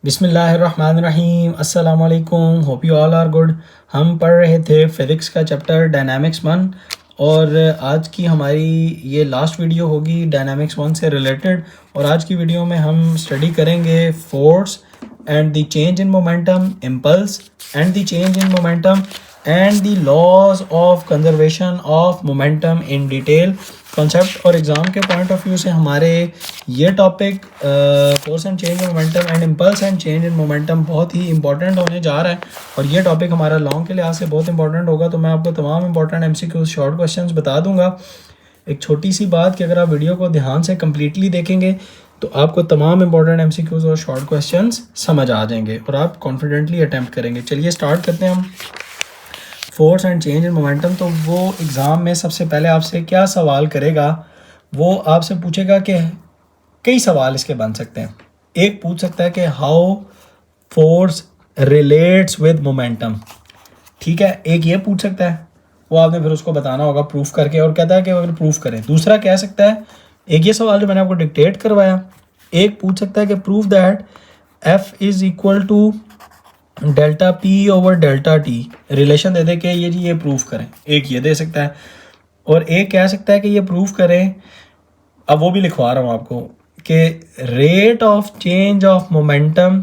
बिस्मिल्लाहिर्रहमानिर्रहीम अस्सलाम वालेकुम, hope you all are good. हम पढ़ रहे थे फिज़िक्स का चैप्टर डायनामिक्स 1 और आज की हमारी ये लास्ट वीडियो होगी डायनामिक्स 1 से रिलेटेड। और आज की वीडियो में हम स्टडी करेंगे force and the change in momentum, impulse and the change in momentum and the laws of conservation of momentum in detail. Concept और एग्ज़ाम के पॉइंट ऑफ व्यू से हमारे ये topic force and change in momentum and impulse and change in momentum बहुत ही important होने जा रहा है। और ये टॉपिक हमारा लॉन्ग के लिहाज से बहुत इंपॉर्टेंट होगा, तो मैं आपको तमाम इंपॉर्टेंट MCQ शॉर्ट क्वेश्चंस बता दूंगा। एक छोटी सी बात कि अगर आप वीडियो को ध्यान से कम्प्लीटली देखेंगे तो आपको तमाम इंपॉर्टेंट MCQs और शॉर्ट क्वेश्चंस समझ आ जाएंगे और आप कॉन्फिडेंटली अटैम्प्ट करेंगे। चलिए स्टार्ट करते हैं हम force and change in momentum. तो वो एग्ज़ाम में सबसे पहले आपसे क्या सवाल करेगा, वो आपसे पूछेगा कि कई सवाल इसके बन सकते हैं। एक पूछ सकता है कि how force relates with momentum, ठीक है। एक ये पूछ सकता है, वो आपने फिर उसको बताना होगा प्रूफ करके, और कहता है कि अगर प्रूफ करें। दूसरा कह सकता है, एक ये सवाल जो मैंने आपको डिक्टेट करवाया। एक पूछ सकता है कि proof that F is equal to delta P over delta T, relation दे दे के ये प्रूफ करें। एक ये दे सकता है, और एक कह सकता है कि ये प्रूफ करें, अब वो भी लिखवा रहा हूँ आपको, कि rate of change of momentum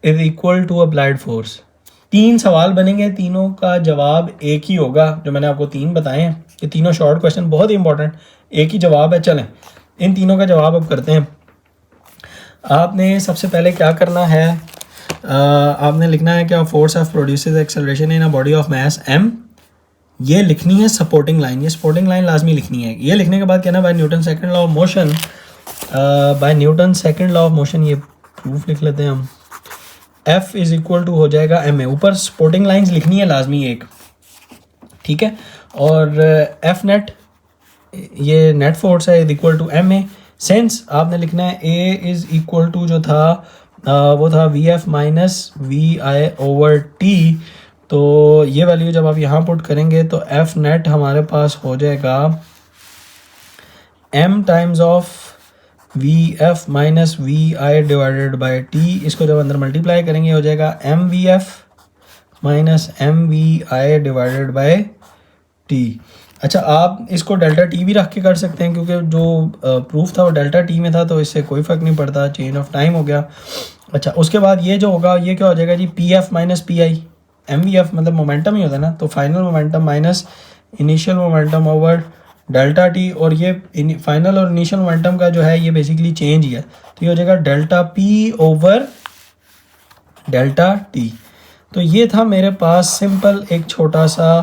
is equal to applied force. तीन सवाल बनेंगे, तीनों का जवाब एक ही होगा। जो मैंने आपको तीन बताए हैं, ये तीनों शॉर्ट क्वेश्चन बहुत ही इंपॉर्टेंट, एक ही जवाब है। चलें इन तीनों का जवाब अब करते हैं। आपने सबसे पहले क्या करना है, आपने लिखना है कि force of produces acceleration in a body of mass m। ये लिखनी है सपोर्टिंग लाइन, ये सपोर्टिंग लाइन लाजमी लिखनी है। ये लिखने के बाद कहना by Newton second law of motion, by Newton second law of motion, ये प्रूफ लिख लेते हैं हम। F इज इक्वल टू हो जाएगा m ए, ऊपर सपोर्टिंग लाइंस लिखनी है लाजमी एक, ठीक है। और F नेट, ये नेट फोर्स है, is equal to m a. Sense आपने लिखना है A इज इक्वल टू जो था वो था VF minus VI over T। तो ये वैल्यू जब आप यहाँ पुट करेंगे तो F नेट हमारे पास हो जाएगा M times of VF minus VI divided by T। इसको जब अंदर मल्टीप्लाई करेंगे हो जाएगा MVF minus MVI divided by T। अच्छा, आप इसको डेल्टा T भी रख के कर सकते हैं, क्योंकि जो प्रूफ था वो डेल्टा T में था, तो इससे कोई फ़र्क नहीं पड़ता, चेंज ऑफ टाइम हो गया। अच्छा, उसके बाद ये जो होगा ये क्या हो जाएगा जी, PF माइनस PI। MVF मतलब मोमेंटम ही होता है ना, तो final momentum minus initial momentum over delta T। और ये फाइनल और इनिशियल मोमेंटम का जो है ये बेसिकली चेंज ही है, तो ये हो जाएगा delta P over delta T। तो ये था मेरे पास सिंपल एक छोटा सा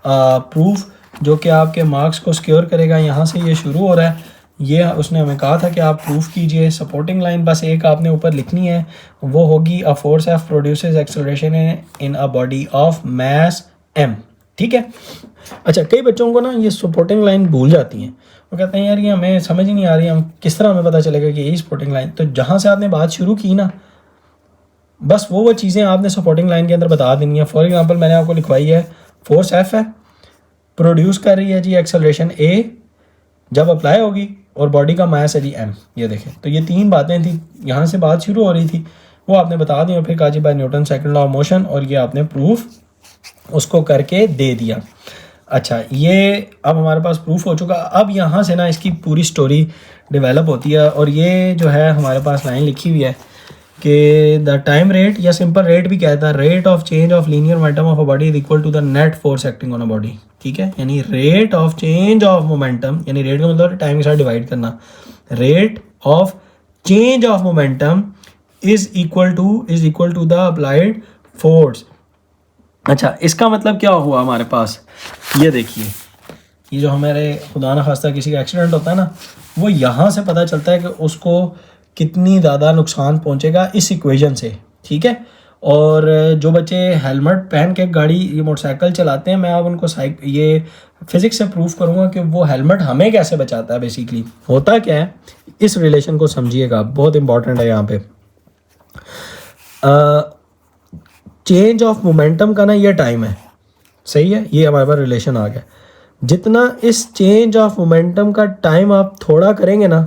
प्रूफ जो कि आपके मार्क्स को सिक्योर करेगा। यहाँ से ये शुरू हो रहा है, ये उसने हमें कहा था कि आप प्रूफ कीजिए। सपोर्टिंग लाइन बस एक आपने ऊपर लिखनी है, वो होगी a force F produces acceleration in a body of mass m, ठीक है। अच्छा, कई बच्चों को ना ये सपोर्टिंग लाइन भूल जाती हैं, वो कहते हैं यार ये हमें समझ ही नहीं आ रही, हम किस तरह हमें पता चलेगा कि यही सपोर्टिंग लाइन। तो जहाँ से आपने बात शुरू की ना, बस वो चीज़ें आपने सपोर्टिंग लाइन के अंदर बता देनी है। फॉर एग्जांपल मैंने आपको लिखवाई है, फोर्स F है, प्रोड्यूस कर रही है जी एक्सेलरेशन A जब अप्लाई होगी, और बॉडी का मास है जी m। ये देखें, तो ये तीन बातें थी, यहाँ से बात शुरू हो रही थी, वो आपने बता दी और फिर कहा जी by Newton second law of motion, और ये आपने प्रूफ उसको करके दे दिया। अच्छा, ये अब हमारे पास प्रूफ हो चुका। अब यहाँ से ना इसकी पूरी स्टोरी डेवलप होती है, और ये जो है हमारे पास लाइन लिखी हुई है कि द टाइम रेट, या सिंपल रेट भी कहता है, rate of change of linear momentum of a body is equal to the net force acting on a body, ठीक है। यानी rate of change of momentum, यानी रेट का मतलब टाइम के साथ डिवाइड करना, rate of change of momentum is equal to the applied force. अच्छा, इसका मतलब क्या हुआ हमारे पास, ये देखिए, ये जो हमारे खुदा न खास्ता किसी का एक्सीडेंट होता है ना, वो यहाँ से पता चलता है कि उसको कितनी ज़्यादा नुकसान पहुँचेगा इस इक्वेशन से, ठीक है। और जो बच्चे हेलमेट पहन के गाड़ी, ये मोटरसाइकिल चलाते हैं, मैं अब उनको ये फिज़िक्स से प्रूफ करूँगा कि वो हेलमेट हमें कैसे बचाता है। बेसिकली होता क्या है, इस रिलेशन को समझिएगा, बहुत इंपॉर्टेंट है यहाँ पे। चेंज ऑफ मोमेंटम का ना ये टाइम है, सही है, ये हमारे पास रिलेशन आ गया। जितना इस चेंज ऑफ मोमेंटम का टाइम आप थोड़ा करेंगे ना,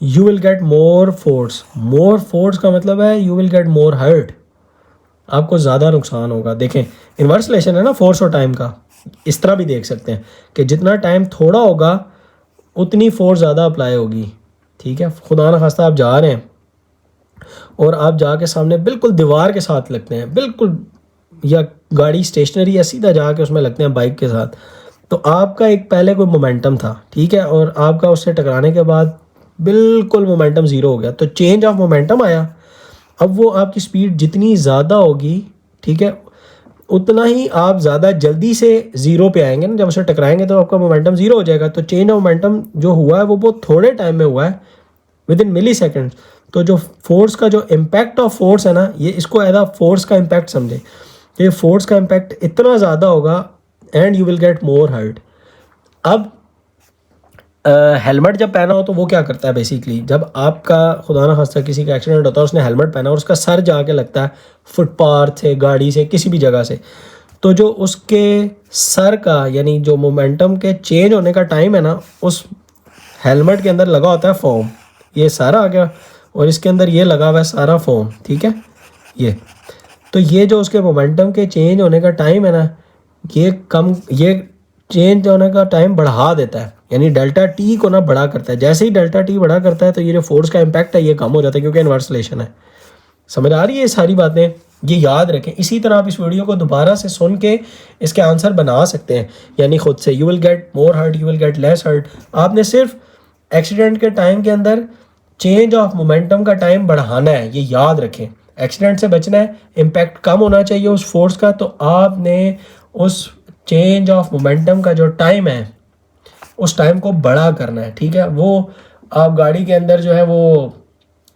you will get more force. More force का मतलब है you will get more hurt, आपको ज़्यादा नुकसान होगा। देखें इन्वर्स रिलेशन है ना फोर्स और टाइम का, इस तरह भी देख सकते हैं कि जितना टाइम थोड़ा होगा उतनी फोर्स ज़्यादा अप्लाई होगी। ठीक है, खुदा न खास्ता आप जा रहे हैं और आप जाके सामने बिल्कुल दीवार के साथ लगते हैं, बिल्कुल, या गाड़ी स्टेशनरी या सीधा जाके उसमें लगते हैं बाइक के साथ, तो आपका एक पहले कोई मोमेंटम था, ठीक है, और आपका उससे टकराने के बाद बिल्कुल मोमेंटम ज़ीरो हो गया, तो चेंज ऑफ मोमेंटम आया। अब वो आपकी स्पीड जितनी ज़्यादा होगी, ठीक है, उतना ही आप ज़्यादा जल्दी से ज़ीरो पे आएंगे ना, जब उसे टकराएंगे तो आपका मोमेंटम ज़ीरो हो जाएगा। तो चेंज ऑफ मोमेंटम जो हुआ है वो बहुत थोड़े टाइम में हुआ है, विद इन मिली सेकेंड। तो जो फोर्स का जो इम्पैक्ट ऑफ फोर्स है ना, ये इसको एज अ फोर्स का इम्पैक्ट समझे, ये फोर्स का इम्पैक्ट इतना ज़्यादा होगा and you will get more hurt. अब हेलमेट जब पहना हो तो वो क्या करता है बेसिकली, जब आपका खुदा ना खास्ता किसी का एक्सीडेंट होता है, उसने हेलमेट पहना और उसका सर जाके लगता है फुटपाथ से, गाड़ी से, किसी भी जगह से, तो जो उसके सर का यानी जो मोमेंटम के चेंज होने का टाइम है ना, उस हेलमेट के अंदर लगा होता है फोम। ये सारा आ गया और इसके अंदर ये लगा हुआ है सारा फोम, ठीक है, ये तो ये जो उसके मोमेंटम के चेंज होने का टाइम है ना, ये चेंज होने का टाइम बढ़ा देता है, यानी डेल्टा टी को ना बड़ा करता है। जैसे ही डेल्टा टी बड़ा करता है तो ये जो फोर्स का इम्पैक्ट है ये कम हो जाता है, क्योंकि इन्वर्स रिलेशन है। समझ आ रही है ये सारी बातें, ये याद रखें। इसी तरह आप इस वीडियो को दोबारा से सुन के इसके आंसर बना सकते हैं, यानी खुद से। You will get more hurt, you will get less hurt. आपने सिर्फ एक्सीडेंट के टाइम के अंदर चेंज ऑफ मोमेंटम का टाइम बढ़ाना है, ये याद रखें। एक्सीडेंट से बचना है, इम्पैक्ट कम होना चाहिए उस फोर्स का, तो आपने उस चेंज ऑफ मोमेंटम का जो टाइम है उस टाइम को बड़ा करना है, ठीक है। वो आप गाड़ी के अंदर जो है वो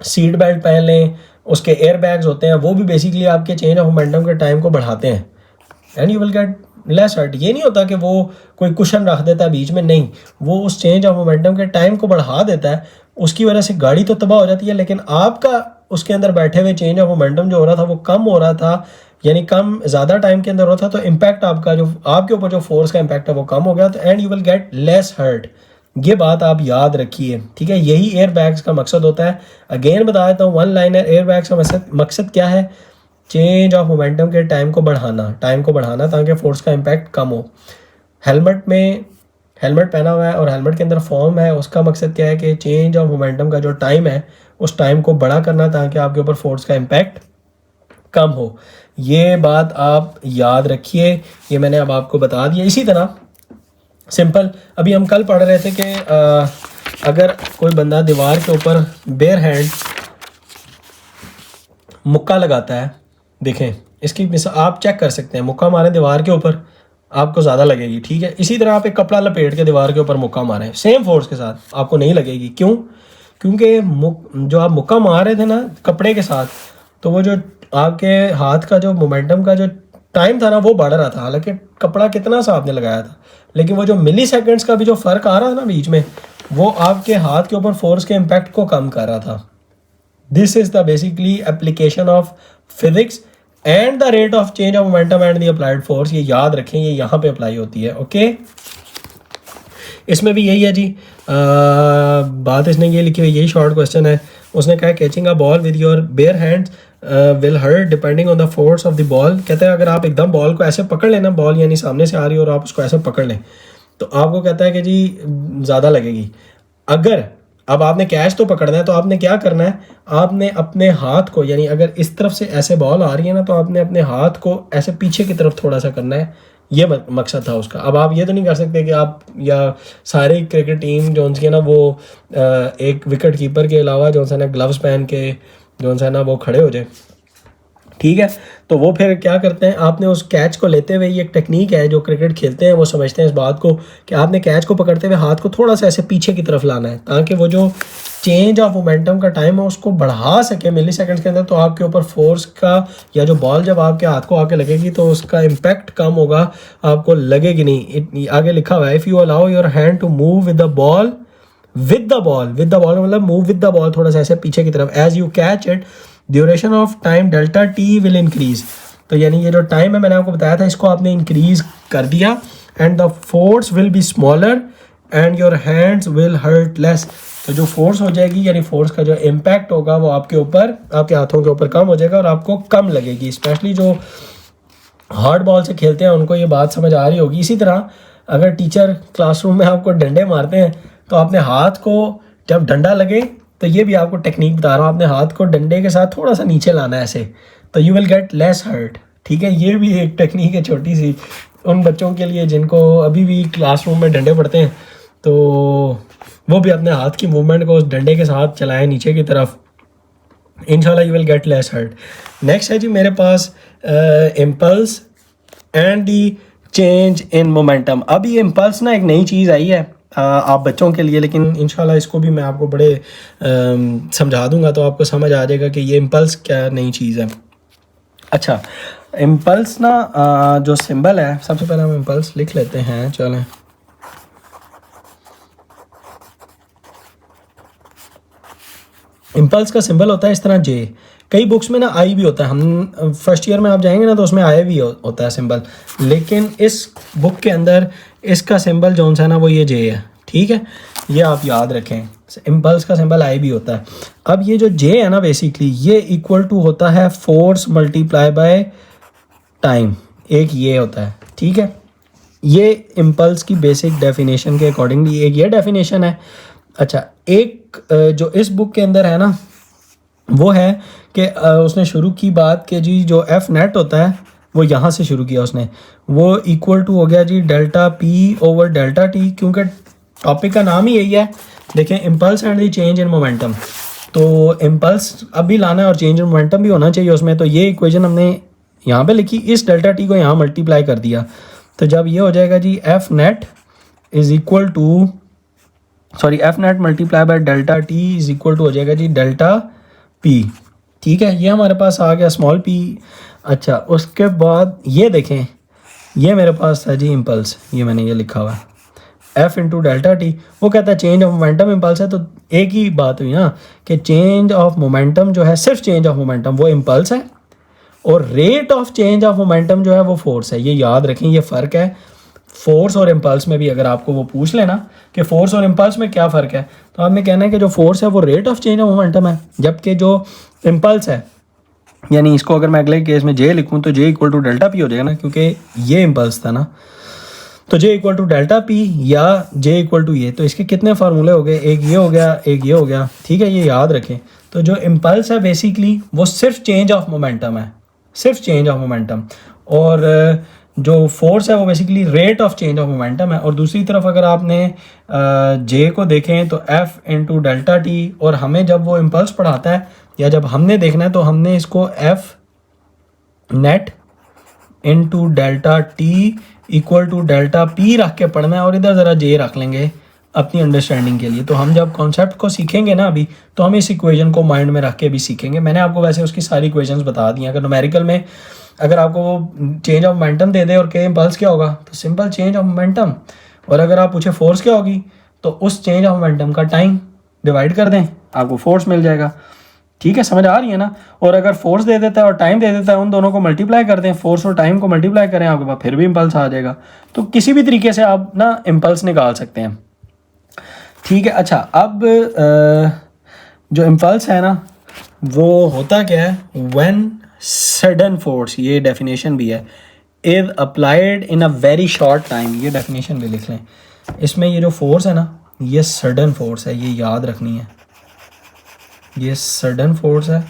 सीट बेल्ट पहन लें, उसके एयर बैग्स होते हैं, वो भी बेसिकली आपके चेंज ऑफ मोमेंटम के टाइम को बढ़ाते हैं and you will get less hurt. ये नहीं होता कि वो कोई कुशन रख देता है बीच में, नहीं, वो उस चेंज ऑफ मोमेंटम के टाइम को बढ़ा देता है। उसकी वजह से गाड़ी तो तबाह हो जाती है, लेकिन आपका उसके अंदर बैठे हुए चेंज ऑफ मोमेंटम जो हो रहा था वो कम हो रहा था, यानी कम ज़्यादा टाइम के अंदर हो रहा था, तो इम्पैक्ट आपका जो आपके ऊपर जो फोर्स का इम्पैक्ट है वो कम हो गया, तो and you will get less hurt. ये बात आप याद रखिए, ठीक है। यही एयर बैग्स का मकसद होता है। अगेन बता देता हूँ, वन लाइनर एयर बैग्स का मकसद क्या है, चेंज ऑफ मोमेंटम के टाइम को बढ़ाना ताकि फोर्स का इम्पैक्ट कम हो। हेलमेट पहना हुआ है और हेलमेट के अंदर फॉर्म है, उसका मकसद क्या है कि चेंज ऑफ मोमेंटम का जो टाइम है उस टाइम को बड़ा करना ताकि आपके ऊपर फोर्स का इम्पैक्ट कम हो। ये बात आप याद रखिए, ये मैंने अब आपको बता दिया। इसी तरह सिंपल, अभी हम कल पढ़ रहे थे कि अगर कोई बंदा दीवार के ऊपर बेयर हैंड मुक्का लगाता है, देखें इसकी मिसाल आप चेक कर सकते हैं, मुक्का मारे दीवार के ऊपर आपको ज़्यादा लगेगी, ठीक है। इसी तरह आप एक कपड़ा लपेट के दीवार के ऊपर मुक्का मारें सेम फोर्स के साथ, आपको नहीं लगेगी। क्यों? क्योंकि जो आप मुक्का मार रहे थे ना कपड़े के साथ, तो वो जो आपके हाथ का जो मोमेंटम का जो टाइम था ना वो बढ़ रहा था, हालांकि कपड़ा कितना सा आपने लगाया था, लेकिन वो जो मिली सेकेंड्स का भी जो फ़र्क आ रहा था ना बीच में, वो आपके हाथ के ऊपर फोर्स के इम्पैक्ट को कम कर रहा था। This is the basically application of physics and the rate of change of momentum and the applied force. ये याद रखें, ये यहाँ पे अप्लाई होती है, ओके। इसमें भी यही है जी, बात इसने ये लिखी हुई, यही शॉर्ट क्वेश्चन है। उसने कहा catching a ball with your bare hands will hurt depending on the force of the ball. कहते हैं अगर आप एकदम बॉल को ऐसे पकड़ लेना, बॉल यानी सामने से आ रही है और आप उसको ऐसे पकड़ लें, तो आपको कहता है कि जी ज़्यादा लगेगी। अगर अब आपने कैच तो पकड़ना है, तो आपने क्या करना है, आपने अपने हाथ को, यानी अगर इस तरफ से ऐसे बॉल आ रही है ना, तो आपने अपने हाथ को ऐसे पीछे की तरफ थोड़ा सा करना है, ये मकसद था उसका। अब आप ये तो नहीं कर सकते कि आप या सारी क्रिकेट टीम जो उनकी है ना वो एक विकेट कीपर के अलावा जो है ना ग्लव्स पहन के जो है ना वो खड़े हो जाए, ठीक है। तो वो फिर क्या करते हैं, आपने उस कैच को लेते हुए, ये एक टेक्निक है जो क्रिकेट खेलते हैं वो समझते हैं इस बात को कि आपने कैच को पकड़ते हुए हाथ को थोड़ा सा ऐसे पीछे की तरफ लाना है ताकि वो जो चेंज ऑफ मोमेंटम का टाइम है उसको बढ़ा सके मिली सेकेंड्स के अंदर। तो आपके ऊपर फोर्स का या जो बॉल जब आपके हाथ को आके लगेगी तो उसका इम्पैक्ट कम होगा, आपको लगेगी नहीं। आगे लिखा हुआ है if you allow your hand to move with the ball मतलब मूव विद द बॉल थोड़ा सा ऐसे पीछे की तरफ, as you catch it duration of time delta T will increase. तो यानी ये जो टाइम है मैंने आपको बताया था, इसको आपने इंक्रीज कर दिया and the force will be smaller and your hands will hurt less. तो जो फोर्स हो जाएगी यानी फोर्स का जो इम्पैक्ट होगा वो आपके ऊपर, आपके हाथों के ऊपर कम हो जाएगा और आपको कम लगेगी। स्पेशली जो हार्ड बॉल से खेलते हैं उनको ये बात समझ आ रही होगी। इसी तरह अगर टीचर क्लासरूम में आपको डंडे मारते हैं तो अपने हाथ को जब डंडा लगे, तो ये भी आपको टेक्निक बता रहा हूँ, अपने हाथ को डंडे के साथ थोड़ा सा नीचे लाना है ऐसे, तो you will get less hurt. ठीक है, ये भी एक टेक्निक है छोटी सी उन बच्चों के लिए जिनको अभी भी क्लासरूम में डंडे पड़ते हैं, तो वो भी अपने हाथ की मूवमेंट को उस डंडे के साथ चलाएं नीचे की तरफ, इंशाल्लाह you will get less hurt. Next है जी मेरे पास impulse and the change in momentum. अब ये इम्पल्स ना एक नई चीज़ आई है आप बच्चों के लिए, लेकिन इंशाल्लाह इसको भी मैं आपको बड़े समझा दूंगा तो आपको समझ आ जाएगा कि ये इम्पल्स क्या नई चीज़ है। अच्छा, इम्पल्स ना जो सिंबल है, सबसे पहले हम इम्पल्स लिख लेते हैं, चलें। इम्पल्स का सिंबल होता है इस तरह जे, कई बुक्स में ना आई भी होता है, हम फर्स्ट ईयर में आप जाएंगे ना तो उसमें आई भी होता है सिंबल, लेकिन इस बुक के अंदर इसका सिंबल जो सा है ना वो ये जे है। ठीक है, ये आप याद रखें, इम्पल्स का सिंबल आई भी होता है। अब ये जो जे है ना बेसिकली ये इक्वल टू होता है फोर्स मल्टीप्लाई बाय टाइम, एक ये होता है। ठीक है, ये इम्पल्स की बेसिक डेफिनेशन के अकॉर्डिंगली एक ये डेफिनेशन है। अच्छा, एक जो इस बुक के अंदर है ना वो है कि उसने शुरू की बात कि जी जो एफ नेट होता है वो यहाँ से शुरू किया उसने, वो इक्वल टू हो गया जी delta P over delta T, क्योंकि टॉपिक का नाम ही यही है। देखें, impulse and the change in momentum, तो इम्पल्स अब भी लाना है और चेंज इन मोमेंटम भी होना चाहिए उसमें। तो ये इक्वेशन हमने यहाँ पे लिखी, इस डेल्टा टी को यहाँ मल्टीप्लाई कर दिया, तो जब ये हो जाएगा जी F net is equal to, sorry F net multiply by delta T is equal to हो जाएगा जी डेल्टा पी। ठीक है, ये हमारे पास आ गया स्मॉल पी। अच्छा, उसके बाद ये देखें, ये मेरे पास था जी इम्पल्स, ये मैंने ये लिखा हुआ है एफ इंटू डेल्टा टी, वो कहता है चेंज ऑफ मोमेंटम इम्पल्स है। तो एक ही बात हुई ना कि चेंज ऑफ मोमेंटम जो है, सिर्फ चेंज ऑफ मोमेंटम वो इम्पल्स है, और rate of change of momentum जो है वो फोर्स है। ये याद रखें, ये फ़र्क है फोर्स और इम्पल्स में भी। अगर आपको वो पूछ लेना कि फोर्स और इम्पल्स में क्या फ़र्क है, तो आपने कहना है कि जो फोर्स है वो rate of change of momentum है, जबकि जो इम्पल्स है, यानी इसको अगर मैं अगले केस में जे लिखूं तो J equal to delta P हो जाएगा ना, क्योंकि ये इम्पल्स था ना, तो J equal to delta P या जे इक्वल टू ये। तो इसके कितने फार्मूले हो गए, एक ये हो गया, एक ये हो गया। ठीक है, ये याद रखें। तो जो इम्पल्स है बेसिकली वो सिर्फ चेंज ऑफ मोमेंटम है, सिर्फ चेंज ऑफ मोमेंटम, और जो फोर्स है वो basically rate of change of momentum है। और दूसरी तरफ अगर आपने जे को देखें तो एफ इंटू डेल्टा टी, और हमें जब वो इम्पल्स पढ़ाता है या जब हमने देखना है तो हमने इसको F net into delta T equal to delta P रख के पढ़ना है, और इधर ज़रा जे रख लेंगे अपनी अंडरस्टैंडिंग के लिए। तो हम जब कॉन्सेप्ट को सीखेंगे ना अभी, तो हम इस इक्वेशन को माइंड में रख के भी सीखेंगे। मैंने आपको वैसे उसकी सारी इक्वेशंस बता दी हैं। अगर न्यूमेरिकल में अगर आपको वो चेंज ऑफ मोमेंटम दे दे और के इम्पल्स क्या होगा, तो सिंपल चेंज ऑफ मोमेंटम, और अगर आप पूछे फोर्स क्या होगी तो उस चेंज ऑफ मोमेंटम का टाइम डिवाइड कर दें, आपको फोर्स मिल जाएगा। ठीक है, समझ आ रही है ना। और अगर फोर्स दे देता है और टाइम दे देता है, उन दोनों को मल्टीप्लाई कर दें, फोर्स और टाइम को मल्टीप्लाई करें, आपके पास फिर भी इम्पल्स आ जाएगा। तो किसी भी तरीके से आप ना इम्पल्स निकाल सकते हैं। ठीक है, अच्छा, अब जो इम्पल्स है ना वो होता क्या है, व्हेन सडन फोर्स, ये डेफिनेशन भी है, is applied in a very short time, ये डेफिनेशन भी लिख लें। इसमें ये जो फोर्स है ना ये सडन फोर्स है, ये याद रखनी है, ये सडन फोर्स है।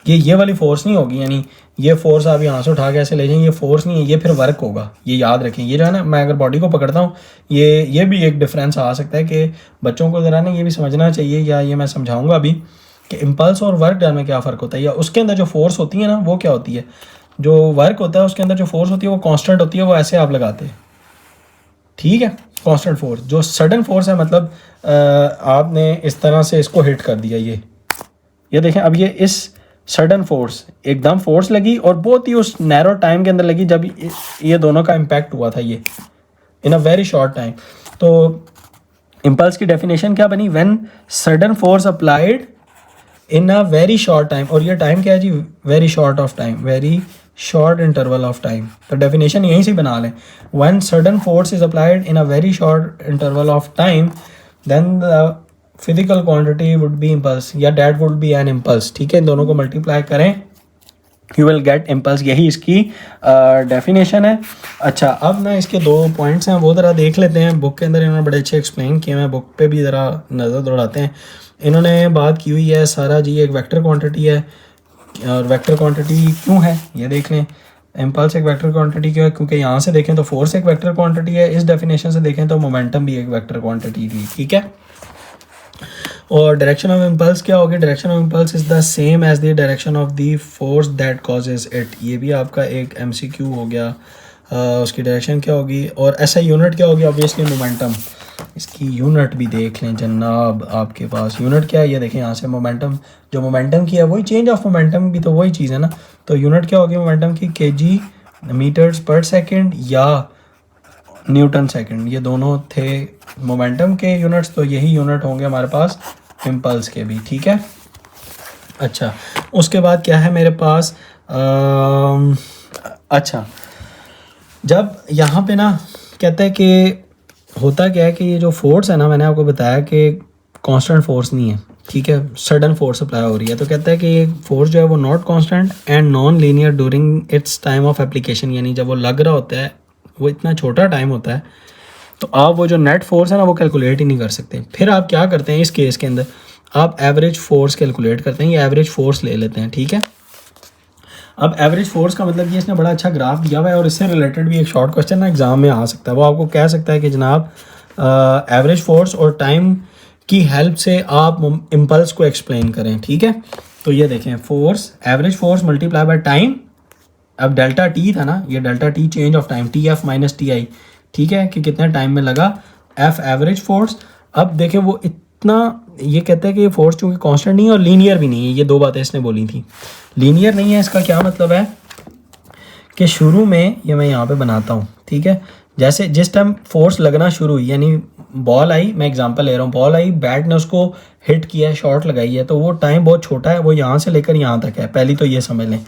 ये वाली फोर्स नहीं होगी, यानी ये फोर्स आप यहाँ से उठा के ऐसे ले जाएं, ये फोर्स नहीं है, ये फिर वर्क होगा, ये याद रखें। ये जो है ना, मैं अगर बॉडी को पकड़ता हूँ, ये भी एक डिफरेंस आ सकता है कि बच्चों को ज़रा ना ये भी समझना चाहिए, या ये मैं समझाऊंगा अभी कि इम्पल्स और वर्क डन में क्या फ़र्क होता है, या उसके अंदर जो फोर्स होती है ना वो क्या होती है। जो वर्क होता है उसके अंदर जो फोर्स होती है वो कांस्टेंट होती है, वो ऐसे आप लगाते हैं। ठीक है, कांस्टेंट फोर्स। जो सडन फोर्स है मतलब आपने इस तरह से इसको हिट कर दिया, ये देखें, अब ये इस सडन फोर्स एकदम फोर्स लगी और बहुत ही उस नैरो टाइम के अंदर लगी, जब ये दोनों का इम्पैक्ट हुआ था, ये in a very short time. तो इम्पल्स की डेफिनेशन क्या बनी, when sudden force applied in a very short time, और ये टाइम क्या है जी, very short of time, very short interval of time. तो डेफिनेशन यहीं से बना लें, when sudden force is applied in a very short interval of time then the physical quantity would be impulse, या that would be an impulse. ठीक है, इन दोनों को मल्टीप्लाई करें, यू विल गेट इम्पल्स, यही इसकी डेफिनेशन है। अच्छा, अब ना इसके 2 पॉइंट्स हैं, वो ज़रा देख लेते हैं। बुक के अंदर इन्होंने बड़े अच्छे एक्सप्लेन किए हैं, बुक पे भी ज़रा नज़र दौड़ाते हैं। इन्होंने बात की हुई है सारा जी, एक वेक्टर क्वांटिटी है, और वेक्टर क्वांटिटी क्यों है ये देख लें। इम्पल्स एक वेक्टर क्वांटिटी क्यों है, क्योंकि यहाँ से देखें तो फोर्स एक वेक्टर क्वांटिटी है, इस डेफिनेशन से देखें तो मोमेंटम भी एक वेक्टर क्वांटिटी थी। ठीक है, और डायरेक्शन ऑफ इम्पल्स क्या होगी, direction of impulse is the same as the direction of the force that causes it. ये भी आपका एक MCQ हो गया। उसकी डायरेक्शन क्या होगी, और ऐसा यूनिट क्या होगी, ऑब्वियसली मोमेंटम। इसकी यूनिट भी देख लें जनाब, आपके पास यूनिट क्या है ये देखें, यहाँ से मोमेंटम, जो मोमेंटम की है वही चेंज ऑफ मोमेंटम भी तो वही चीज़ है ना। तो यूनिट क्या होगी मोमेंटम की, kg मीटर्स पर सेकेंड या न्यूटन सेकंड, ये दोनों थे मोमेंटम के यूनिट्स, तो यही यूनिट होंगे हमारे पास इम्पल्स के भी। ठीक है, अच्छा उसके बाद क्या है मेरे पास, अच्छा जब यहाँ पे ना कहते हैं कि होता क्या है कि ये जो फोर्स है ना, मैंने आपको बताया कि कांस्टेंट फोर्स नहीं है। ठीक है, सडन फोर्स अप्लाई हो रही है, तो कहता है कि ये फोर्स जो है वो not constant and non linear during its time of application, यानी जब वो लग रहा होता है वो इतना छोटा टाइम होता है, तो आप वो जो नेट फोर्स है ना वो कैलकुलेट ही नहीं कर सकते। फिर आप क्या करते हैं इस केस के अंदर, आप एवरेज फोर्स कैलकुलेट करते हैं, या एवरेज फोर्स ले लेते हैं। ठीक है, अब एवरेज फोर्स का मतलब ये, इसने बड़ा अच्छा ग्राफ दिया हुआ है, और इससे रिलेटेड भी एक शॉर्ट क्वेश्चन ना एग्जाम में आ सकता है। वो आपको कह सकता है कि जनाब एवरेज फोर्स और टाइम की हेल्प से आप इम्पल्स को एक्सप्लेन करें। ठीक है, तो ये देखें, force average force multiply by time, अब डेल्टा टी था ना, ये delta T change of time, TF minus TI। ठीक है, कि कितने टाइम में लगा, F एवरेज फोर्स। अब देखें वो इतना, ये कहते हैं कि ये फोर्स चूँकि कांस्टेंट नहीं है और लीनियर भी नहीं है, ये 2 बातें इसने बोली थी। लीनियर नहीं है, इसका क्या मतलब है कि शुरू में, ये मैं यहाँ पे बनाता हूँ। ठीक है, जैसे जिस टाइम फोर्स लगना शुरू हुई, यानी बॉल आई, मैं एग्जांपल ले रहा हूँ, बॉल आई, बैट ने उसको हिट किया है, शॉट लगाई है, तो वो टाइम बहुत छोटा है, वो यहाँ से लेकर यहाँ तक है, पहली तो ये समझ लें।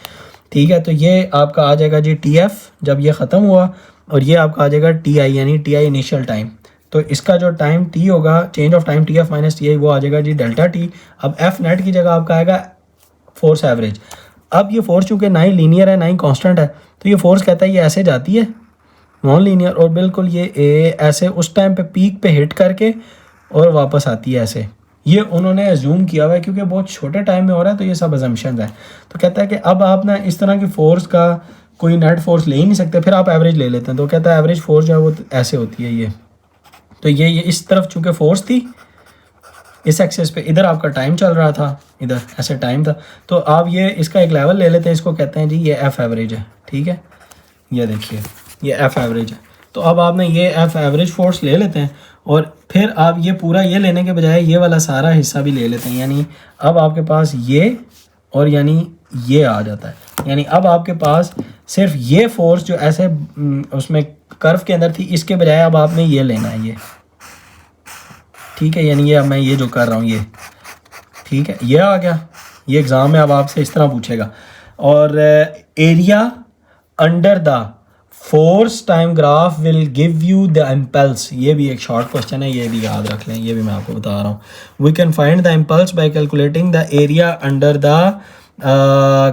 ठीक है, तो ये आपका आ जाएगा जी TF जब ये ख़त्म हुआ, और ये आपका आ जाएगा TI, यानी TI इनिशियल टाइम। तो इसका जो टाइम T होगा, change of time TF minus TI, वो आ जाएगा जी डेल्टा T। अब F नेट की जगह आपका आएगा फोर्स एवरेज। अब ये फोर्स चूँकि ना ही लीनियर है ना ही कांस्टेंट है, तो ये फोर्स कहता है ये ऐसे जाती है नॉन लीनियर, और बिल्कुल ये ऐसे उस टाइम पे पीक पे हिट करके और वापस आती है ऐसे। ये उन्होंने एज्यूम किया हुआ है, क्योंकि बहुत छोटे टाइम में हो रहा है, तो ये सब अजम्पशन है। तो कहता है कि अब आप ना इस तरह की फोर्स का कोई नेट फोर्स ले ही नहीं सकते, फिर आप एवरेज ले लेते हैं। तो कहता है एवरेज फोर्स जो है वो ऐसे होती है ये। तो ये इस तरफ चूँकि फोर्स थी इस एक्सेस पे, इधर आपका टाइम चल रहा था, इधर ऐसे टाइम था, तो आप ये इसका एक लेवल ले लेते हैं, इसको कहते हैं जी ये F एवरेज है। ठीक है, ये देखिए ये F एवरेज है। तो अब आपने ये F एवरेज फोर्स ले लेते हैं, और फिर आप ये पूरा ये लेने के बजाय ये वाला सारा हिस्सा भी ले लेते हैं, यानी अब आपके पास ये और यानी ये आ जाता है, यानी अब आपके पास सिर्फ ये फोर्स जो ऐसे उसमें कर्व के अंदर थी, इसके बजाय अब आपने ये लेना है ये। ठीक है, यानी ये अब मैं ये जो कर रहा हूँ ये, ठीक है, ये आ गया। ये एग्ज़ाम में अब आपसे इस तरह पूछेगा। और area under the force time graph will give you the impulse, ये भी एक शॉर्ट क्वेश्चन है, ये भी याद रख लें, ये भी मैं आपको बता रहा हूँ। We can find the impulse by calculating the area under the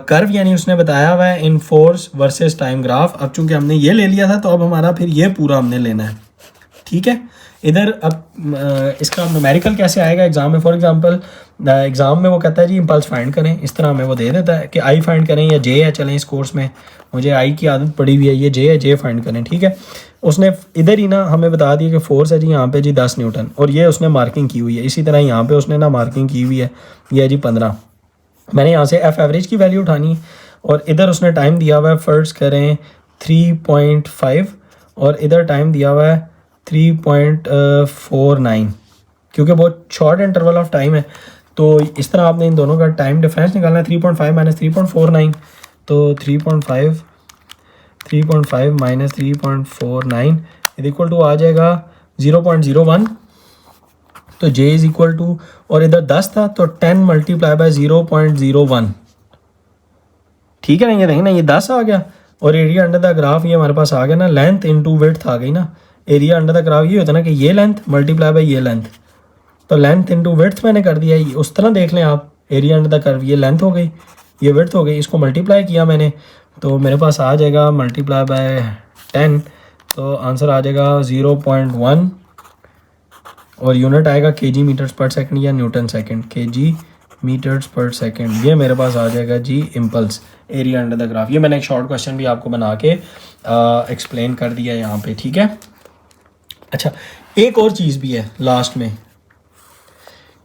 curve, यानी उसने बताया हुआ है in force versus time graph. अब चूंकि हमने ये ले लिया था, तो अब हमारा फिर ये पूरा हमने लेना है। ठीक है, इधर अब इसका न्यूमेरिकल कैसे आएगा एग्जाम में। फॉर एग्जांपल एग्जाम में वो कहता है जी इम्पल्स फाइंड करें, इस तरह हमें वो दे देता है कि आई फाइंड करें या जे है। चलें, इस कोर्स में मुझे आई की आदत पड़ी हुई है, ये जे है, जे फाइंड करें। ठीक है, उसने इधर ही ना हमें बता दिया कि फोर्स है जी यहाँ पे जी 10 न्यूटन, और ये उसने मार्किंग की हुई है। इसी तरह यहाँ पे उसने ना मार्किंग की हुई है, ये है जी 15। मैंने यहाँ से F एवरेज की वैल्यू उठानी, और इधर उसने टाइम दिया हुआ है, फर्स्ट करें 3.5, और इधर टाइम दिया हुआ है 3.49, क्योंकि बहुत शॉर्ट इंटरवल ऑफ टाइम है। तो इस तरह आपने इन दोनों का टाइम डिफरेंस निकालना है, 3.5 माइनस 3.49, तो 3.5 माइनस 3.49 इक्वल टू आ जाएगा 0.01। तो J इज इक्वल टू, और इधर 10 था तो 10 मल्टीप्लाई बाय 0.01। ठीक है ना, ये देखें ना, ये 10 आ गया और एरिया अंडर द ग्राफ ये हमारे पास आ गया ना, लेंथ इनटू विड्थ आ गई ना। एरिया अंडर द ग्राफ ये होता है ना कि ये लेंथ मल्टीप्लाई बाय ये लेंथ, तो लेंथ इनटू विड्थ मैंने कर दिया। ये उस तरह देख लें आप, एरिया अंडर द कर्व ये लेंथ हो गई, ये विड्थ हो गई, इसको मल्टीप्लाई किया मैंने तो मेरे पास आ जाएगा मल्टीप्लाई बाय 10, तो आंसर आ जाएगा 0.1 और यूनिट आएगा केजी मीटर्स पर सेकंड या newton second, KG metres per second. ये मेरे पास आ जाएगा जी impulse area under the graph. ये मैंने एक शॉर्ट क्वेश्चन भी आपको बना के एक्सप्लेन कर दिया यहाँ पे, ठीक है। अच्छा, एक और चीज़ भी है लास्ट में,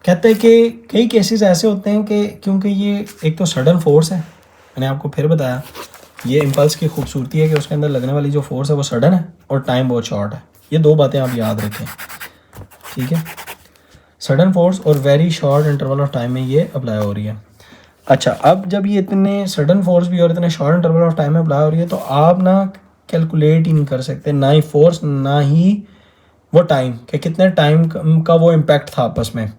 कहते हैं कि कई केसेस ऐसे होते हैं कि क्योंकि ये एक तो सडन फोर्स है, मैंने आपको फिर बताया ये इम्पल्स की खूबसूरती है कि उसके अंदर लगने वाली जो फोर्स है वो सडन है और टाइम बहुत शॉर्ट है। ये दो बातें आप याद रखें, ठीक है। सडन फोर्स और very short interval of time में ये अप्लाई हो रही है। अच्छा, अब जब ये इतने सडन फोर्स भी और इतने शॉर्ट इंटरवल ऑफ टाइम में अप्लाई हो रही है तो आप ना कैलकुलेट ही नहीं कर सकते, ना ही फोर्स ना ही वो टाइम कि कितने टाइम का वो इम्पैक्ट था आपस में।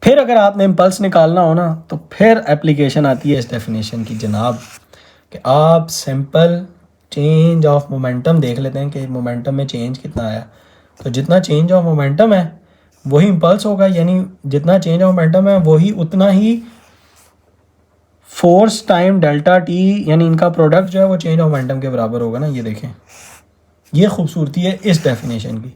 फिर अगर आपने इम्पल्स निकालना हो ना तो फिर एप्लीकेशन आती है इस डेफिनेशन की जनाब, कि आप सिंपल चेंज ऑफ मोमेंटम देख लेते हैं कि मोमेंटम में चेंज कितना आया, तो जितना चेंज ऑफ मोमेंटम है वही इम्पल्स होगा, यानी जितना चेंज ऑफ मोमेंटम है वही उतना ही फोर्स टाइम डेल्टा टी, यानी इनका प्रोडक्ट जो है वो चेंज ऑफ मोमेंटम के बराबर होगा ना। ये देखें, ये खूबसूरती है इस डेफिनेशन की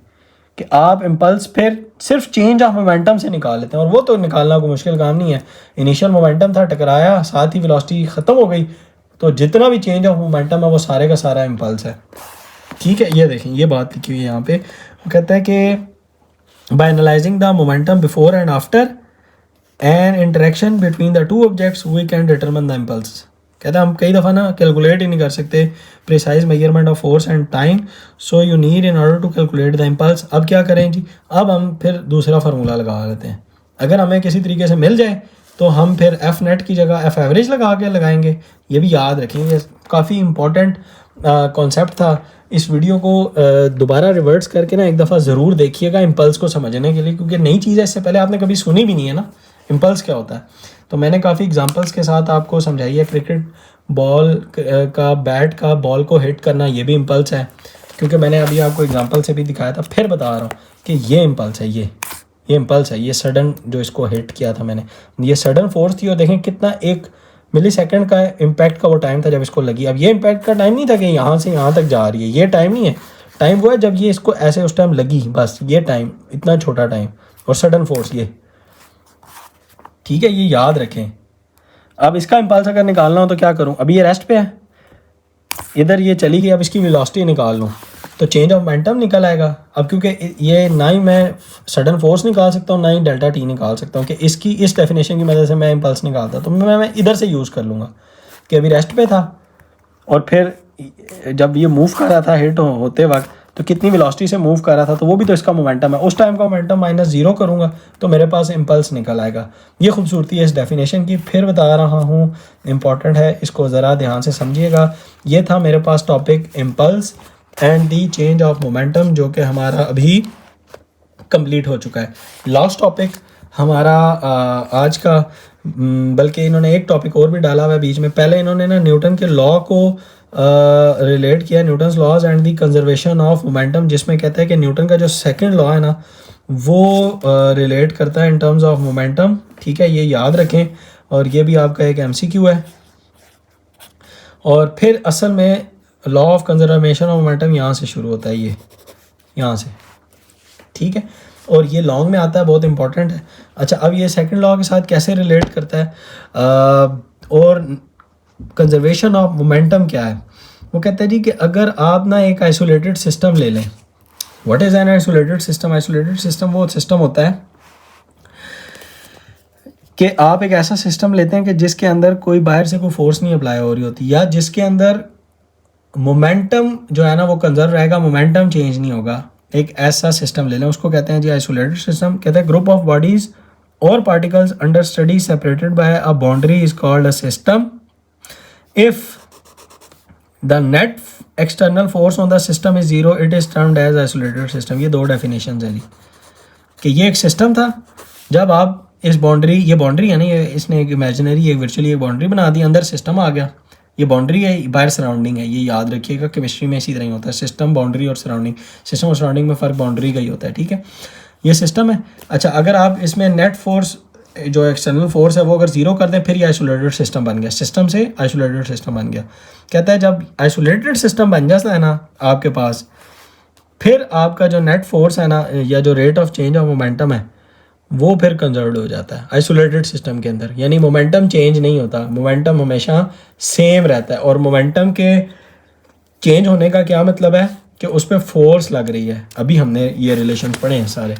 कि आप इम्पल्स फिर सिर्फ चेंज ऑफ मोमेंटम से निकाल लेते हैं, और वो तो निकालना कोई मुश्किल काम नहीं है। इनिशियल मोमेंटम था, टकराया, साथ ही वेलोसिटी ख़त्म हो गई, तो जितना भी चेंज ऑफ मोमेंटम है वो सारे का सारा इम्पल्स है, ठीक है। ये देखें, ये बात लिखी हुई है यहाँ पे, वो कहता है कि by analysing the momentum before and after and interaction between the two objects we can determine the impulse. कहता है हम कई दफ़ा ना कैलकुलेट ही नहीं कर सकते precise measurement of force and time, so you need in order to calculate the impulse. अब क्या करें जी, अब हम फिर दूसरा फार्मूला लगा लेते हैं। अगर हमें किसी तरीके से मिल जाए तो हम फिर एफ नेट की जगह एफ एवरेज लगा के लगाएंगे। ये भी याद रखेंगे, काफ़ी इंपॉर्टेंट कॉन्सेप्ट था। इस वीडियो को दोबारा रिवर्ट्स करके ना एक दफ़ा ज़रूर देखिएगा इम्पल्स को समझने के लिए, क्योंकि नई चीज़ है, इससे पहले आपने कभी सुनी भी नहीं है ना इम्पल्स क्या होता है। तो मैंने काफ़ी एग्जांपल्स के साथ आपको समझाई है। क्रिकेट बॉल का बैट का बॉल को हिट करना ये भी इम्पल्स है, क्योंकि मैंने अभी आपको एग्जांपल से भी दिखाया था। फिर बता रहा हूँ कि ये इम्पल्स है, ये इम्पल्स है, ये सडन जो इसको हिट किया था मैंने, ये सडन फोर्स थी। और देखें कितना 1 मिली सेकेंड का इम्पैक्ट का वो टाइम था जब इसको लगी। अब ये इम्पैक्ट का टाइम नहीं था कि यहाँ से यहाँ तक जा रही है, ये टाइम नहीं है। टाइम वो है जब ये इसको ऐसे उस टाइम लगी, बस ये टाइम, इतना छोटा टाइम, और सडन फोर्स ये, ठीक है। ये याद रखें। अब इसका इम्पल्स अगर निकालना हो तो क्या करूं, अभी ये रेस्ट पे है, इधर ये चली गई, अब इसकी वेलोसिटी निकाल लूं तो चेंज ऑफ मोमेंटम निकल आएगा। अब क्योंकि ये ना ही मैं सडन फोर्स निकाल सकता हूँ ना ही डेल्टा टी निकाल सकता हूँ कि इसकी इस डेफिनेशन की मदद से मैं इम्पल्स निकालता, तो मैं इधर से यूज़ कर लूँगा कि अभी रेस्ट पे था और फिर जब ये मूव कर रहा था हिट होते वक्त तो कितनी वेलोसिटी से मूव कर रहा था, तो वो भी तो इसका मोमेंटम है। उस टाइम का मोमेंटम -0 करूँगा तो मेरे पास इम्पल्स निकल आएगा। ये खूबसूरती है इस डेफिनेशन की। फिर बता रहा हूँ, इम्पॉर्टेंट है, इसको ज़रा ध्यान से समझिएगा। ये था मेरे पास topic impulse and the change of momentum, जो कि हमारा अभी कंप्लीट हो चुका है। लास्ट टॉपिक हमारा आज का, बल्कि इन्होंने एक टॉपिक और भी डाला हुआ है बीच में। पहले इन्होंने ना न्यूटन के लॉ को रिलेट किया, Newton's laws and the conservation of momentum, जिसमें कहता है कि न्यूटन का जो सेकंड लॉ है ना वो रिलेट करता है इन टर्म्स ऑफ मोमेंटम, ठीक है। ये याद रखें, और ये भी आपका एक MCQ है। और फिर असल में law of conservation of momentum यहाँ से शुरू होता है, ये यहाँ से, ठीक है। और ये लॉन्ग में आता है, बहुत इंपॉर्टेंट है। अच्छा, अब ये सेकंड लॉ के साथ कैसे रिलेट करता है, और कंजर्वेशन ऑफ मोमेंटम क्या है। वो कहते हैं जी कि अगर आप ना एक आइसोलेटेड सिस्टम ले लें, what is an isolated system. Isolated system वो सिस्टम होता है कि आप एक ऐसा सिस्टम लेते हैं कि जिसके अंदर कोई बाहर से कोई फोर्स नहीं अप्लाई हो रही होती, या जिसके अंदर मोमेंटम जो है ना वो कंजर्व रहेगा, मोमेंटम चेंज नहीं होगा। एक ऐसा सिस्टम ले लें, उसको कहते हैं जी आइसोलेटेड सिस्टम। कहते हैं ग्रुप ऑफ बॉडीज और particles under study separated by a boundary is called a system if the net external force on the system is 0 it is termed as isolated system। ये दो definition है जी, कि ये एक system था, जब आप इस बाउंड्री, ये बाउंड्री है ना, ये इसने एक इमेजिनरी एक वर्चुअली एक बाउंड्री बना दी, अंदर सिस्टम आ गया, ये बाउंड्री है, बाहर सराउंडिंग है। ये याद रखिएगा, केमिस्ट्री में इसी तरह ही होता है, सिस्टम, बाउंड्री और सराउंडिंग। सिस्टम और सराउंडिंग में फ़र्क बाउंड्री का ही होता है, ठीक है। ये सिस्टम है। अच्छा, अगर आप इसमें नेट फोर्स जो एक्सटर्नल फोर्स है वो अगर ज़ीरो कर दें, फिर ये आइसोलेटेड सिस्टम बन गया, सिस्टम से आइसोलेटेड सिस्टम बन गया। कहता है जब आइसोलेटेड सिस्टम बन जाता है ना आपके पास, फिर आपका जो नेट फोर्स है ना, या जो rate of change of momentum है, वो फिर कंजर्व हो जाता है आइसोलेटेड सिस्टम के अंदर। यानी मोमेंटम चेंज नहीं होता, मोमेंटम हमेशा सेम रहता है। और मोमेंटम के चेंज होने का क्या मतलब है कि उस पर फोर्स लग रही है। अभी हमने ये रिलेशन पढ़े हैं सारे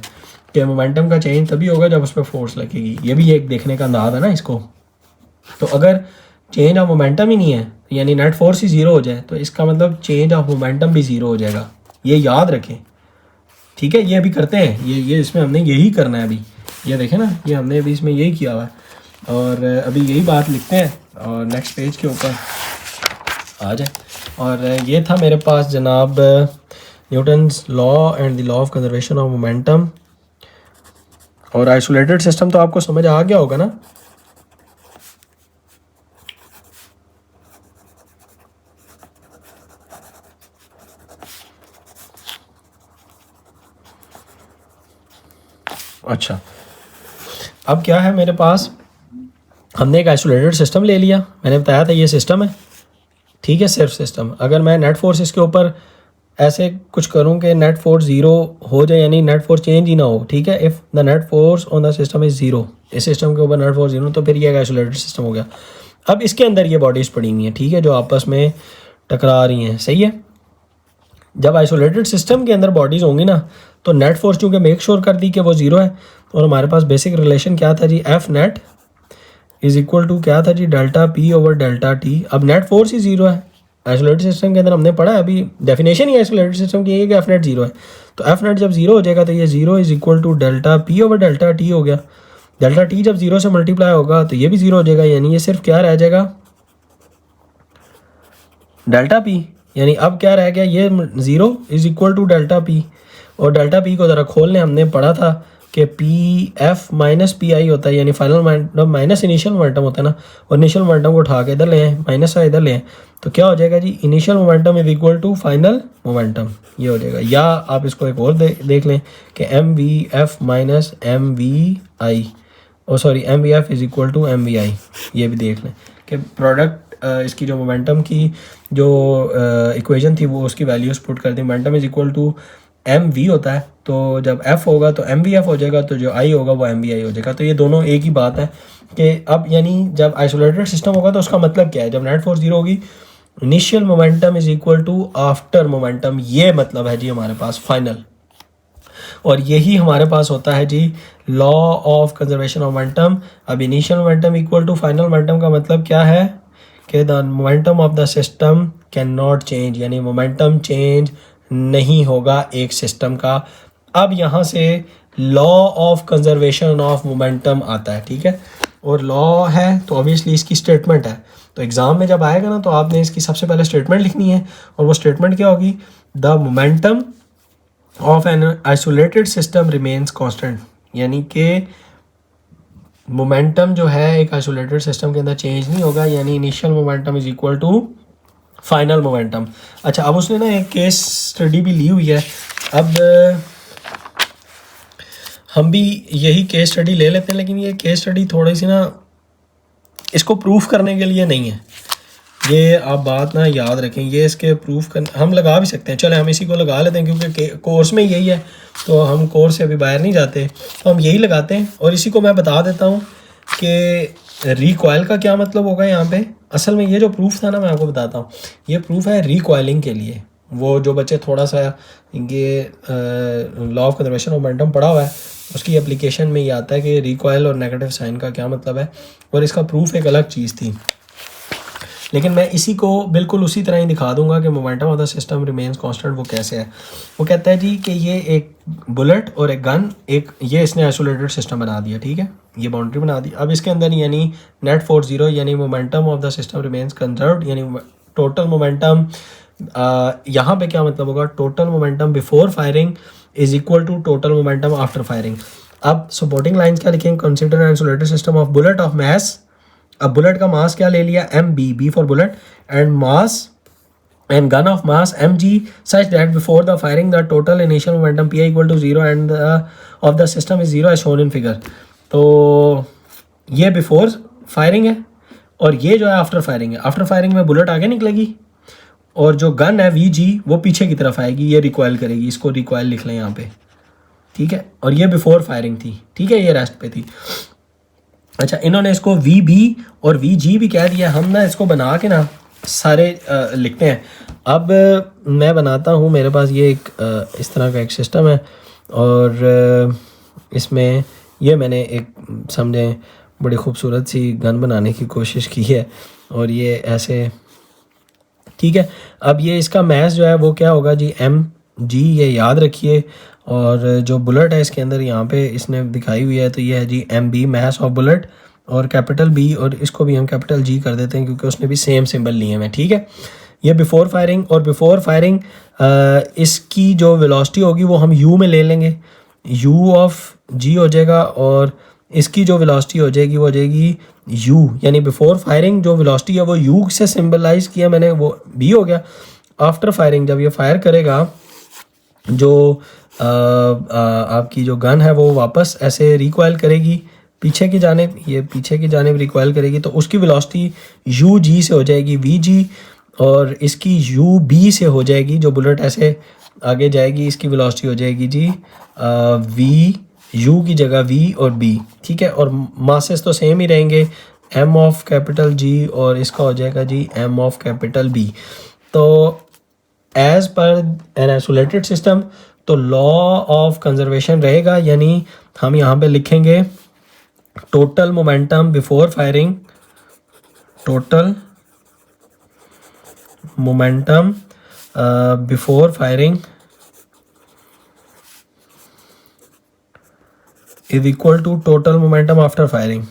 कि मोमेंटम का चेंज तभी होगा जब उस पर फोर्स लगेगी। ये भी एक देखने का अंदाज़ है ना इसको। तो अगर चेंज ऑफ मोमेंटम ही नहीं है, यानी नेट फोर्स ही ज़ीरो हो जाए, तो इसका मतलब चेंज ऑफ मोमेंटम भी ज़ीरो हो जाएगा। ये याद रखें, ठीक है। ये अभी करते हैं, ये इसमें हमने यही करना है अभी। ये देखें ना, ये हमने अभी इसमें यही किया हुआ है और अभी यही बात लिखते हैं और नेक्स्ट पेज के ऊपर आ जाए। और ये था मेरे पास जनाब Newton's law and the law of conservation of momentum. और आइसोलेटेड सिस्टम तो आपको समझ आ गया होगा ना। अच्छा, अब क्या है मेरे पास, हमने एक आइसोलेटेड सिस्टम ले लिया, मैंने बताया था ये सिस्टम है, ठीक है, सिर्फ सिस्टम। अगर मैं नेट फोर्स इसके ऊपर ऐसे कुछ करूं कि नेट फोर्स ज़ीरो हो जाए, यानी नेट फोर्स चेंज ही ना हो, ठीक है। If the net force on the system is zero, इस सिस्टम के ऊपर नेट फोर्स ज़ीरो, तो फिर ये एक आइसोलेटेड सिस्टम हो गया। अब इसके अंदर ये बॉडीज़ पड़ी हुई हैं, ठीक है, जो आपस में टकरा रही हैं, सही है। जब आइसोलेटेड सिस्टम के अंदर बॉडीज़ होंगी ना, तो नेट फोर्स चूँकि मेक श्योर कर दी कि वो ज़ीरो है, और हमारे पास बेसिक रिलेशन क्या था जी, F net is equal to क्या था जी, delta P over delta T. अब नेट फोर्स ही ज़ीरो है आइसोलेटेड सिस्टम के अंदर, हमने पढ़ा है अभी, डेफिनेशन ही आइसोलेटेड सिस्टम की है कि एफ नेट ज़ीरो है। तो एफ नेट जब ज़ीरो हो जाएगा तो ये zero is equal to delta P over delta T हो गया। डेल्टा टी जब ज़ीरो से मल्टीप्लाई होगा तो ये भी ज़ीरो हो जाएगा, यानी ये सिर्फ क्या रह जाएगा, डेल्टा पी। यानी अब क्या रह गया, ये zero is equal to delta P. और डेल्टा पी को ज़रा खोल लें, हमने पढ़ा था कि P F minus P I होता है, यानी final momentum minus initial momentum होता है ना। और इनिशियल मोमेंटम को उठा के इधर ले आए, माइनस का इधर ले आए, तो क्या हो जाएगा जी, initial momentum is equal to final momentum, ये हो जाएगा। या आप इसको एक और देख लें कि M V F minus M V I, oh sorry M V F is equal to M V I, ये भी देख लें कि प्रोडक्ट इसकी जो मोमेंटम की जो इक्वेशन थी वो उसकी वैल्यूज पुट कर दी। Momentum is equal to M V होता है, तो जब एफ होगा तो एम वी एफ हो जाएगा, तो जो आई होगा वो एम वी आई हो जाएगा। तो ये दोनों एक ही बात है कि अब यानी जब आइसोलेटेड सिस्टम होगा तो उसका मतलब क्या है, जब नेट फोर्स जीरो होगी, initial momentum is equal to after momentum, ये मतलब है जी हमारे पास फाइनल। और यही हमारे पास होता है जी law of conservation of momentum. अब initial momentum equal to final momentum का मतलब क्या है कि the momentum of the system can not change, यानी मोमेंटम चेंज नहीं होगा एक सिस्टम का। अब यहाँ से law of conservation of momentum आता है, ठीक है। और लॉ है तो ऑब्वियसली इसकी स्टेटमेंट है, तो एग्जाम में जब आएगा ना तो आपने इसकी सबसे पहले स्टेटमेंट लिखनी है। और वो स्टेटमेंट क्या होगी, the momentum of N isolated system remains constant, यानी कि मोमेंटम जो है एक आइसोलेटेड सिस्टम के अंदर चेंज नहीं होगा, यानी initial momentum is equal to final momentum. अच्छा, अब उसने ना एक केस स्टडी भी ली हुई है, अब हम भी यही केस स्टडी ले लेते हैं, लेकिन ये केस स्टडी थोड़ी सी ना इसको प्रूफ करने के लिए नहीं है, ये आप बात ना याद रखें। ये इसके प्रूफ कर हम लगा भी सकते हैं, चले हम इसी को लगा लेते हैं क्योंकि कोर्स में यही है, तो हम कोर्स से अभी बाहर नहीं जाते, तो हम यही लगाते हैं। और इसी को मैं बता देता हूँ कि रिकॉयल का क्या मतलब होगा यहाँ पे। असल में ये जो प्रूफ था ना, मैं आपको बताता हूँ, ये प्रूफ है रिकॉयलिंग के लिए। वो जो बच्चे थोड़ा सा ये law of conservation of momentum पढ़ा हुआ है, उसकी एप्लीकेशन में ये आता है कि रिकॉयल और नेगेटिव साइन का क्या मतलब है, और इसका प्रूफ एक अलग चीज़ थी। लेकिन मैं इसी को बिल्कुल उसी तरह ही दिखा दूंगा कि momentum of the system remains constant वो कैसे है। वो कहता है जी कि ये एक बुलेट और एक गन, एक ये इसने आइसोलेटेड सिस्टम बना दिया, ठीक है, ये बाउंड्री बना दी। अब इसके अंदर यानी नेट फोर्स जीरो, यानी momentum of the system remains conserved, यानी टोटल मोमेंटम यहाँ पे क्या मतलब होगा, total momentum before firing is equal to total momentum after firing. अब सपोर्टिंग लाइंस क्या लिखेंगे, consider an isolated system of bullet of mass. अब बुलेट का मास क्या ले लिया, M B for bullet, and mass and gun of mass mg such that before the firing the total initial momentum pi equal to 0 and of the system is 0 as shown in figure। तो ये before firing है और ये जो है after firing है। After firing में bullet आगे निकलेगी और जो गन है वी जी वो पीछे की तरफ आएगी, ये रिकॉयल करेगी, इसको रिकॉयल लिख लें यहाँ पे, ठीक है। और ये बिफोर फायरिंग थी, ठीक है, ये रेस्ट पे थी। अच्छा, इन्होंने इसको वी बी और वी जी भी कह दिया। हम ना इसको बना के ना सारे लिखते हैं। अब मैं बनाता हूँ, मेरे पास ये एक इस तरह का एक सिस्टम है और इसमें ये मैंने एक समझें बड़ी खूबसूरत सी गन बनाने की कोशिश की है और ये ऐसे, ठीक है। अब ये इसका मैस जो है वो क्या होगा जी, एम जी, ये याद रखिए। और जो बुलेट है इसके अंदर यहाँ पे इसने दिखाई हुई है तो ये है जी M B, mass of bullet, और कैपिटल बी, और इसको भी हम कैपिटल जी कर देते हैं क्योंकि उसने भी सेम सिंबल लिए हैं, ठीक है। ये बिफोर फायरिंग, और बिफोर फायरिंग इसकी जो वेलोसिटी होगी वो हम यू में ले लेंगे, यू ऑफ जी हो जाएगा, और इसकी जो वेलोसिटी हो जाएगी वो हो जाएगी यू, यानी बिफोर फायरिंग जो वेलोसिटी है वो यू से सिंबलाइज किया मैंने, वो बी हो गया। आफ्टर फायरिंग जब ये फायर करेगा जो आपकी जो गन है वो वापस ऐसे रिकॉयल करेगी पीछे की जानिब, ये पीछे की जानिब रिकॉयल करेगी तो उसकी वेलोसिटी यू जी से हो जाएगी वी जी, और इसकी यू बी से हो जाएगी, जो बुलेट ऐसे आगे जाएगी इसकी वेलोसिटी हो जाएगी जी वी, यू की जगह वी और बी, ठीक है। और मासेस तो सेम ही रहेंगे, एम ऑफ कैपिटल जी और इसका हो जाएगा जी एम ऑफ कैपिटल बी। तो as per an isolated system तो लॉ ऑफ कंजर्वेशन रहेगा, यानी हम यहाँ पे लिखेंगे total momentum before firing, total momentum before firing is equal to total momentum after firing।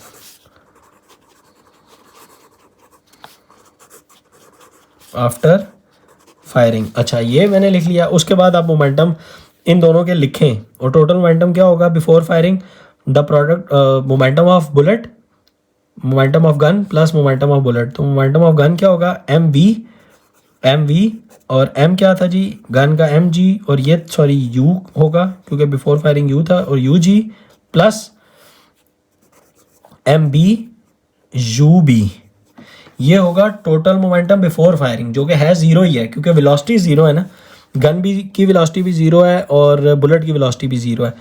After firing, अच्छा ये मैंने लिख लिया। उसके बाद आप मोमेंटम इन दोनों के लिखें, और टोटल मोमेंटम क्या होगा before firing, the product momentum of bullet, momentum of gun plus momentum of bullet. तो मोमेंटम ऑफ गन क्या होगा, एम वी, और एम क्या था जी गन का एम जी, और ये सॉरी यू होगा क्योंकि बिफोर फायरिंग यू था, और U G plus M B U B, ये होगा टोटल मोमेंटम बिफोर फायरिंग, जो कि है ज़ीरो ही है क्योंकि वेलोसिटी ज़ीरो है ना, गन भी की वेलोसिटी भी ज़ीरो है और बुलेट की वेलोसिटी भी ज़ीरो है।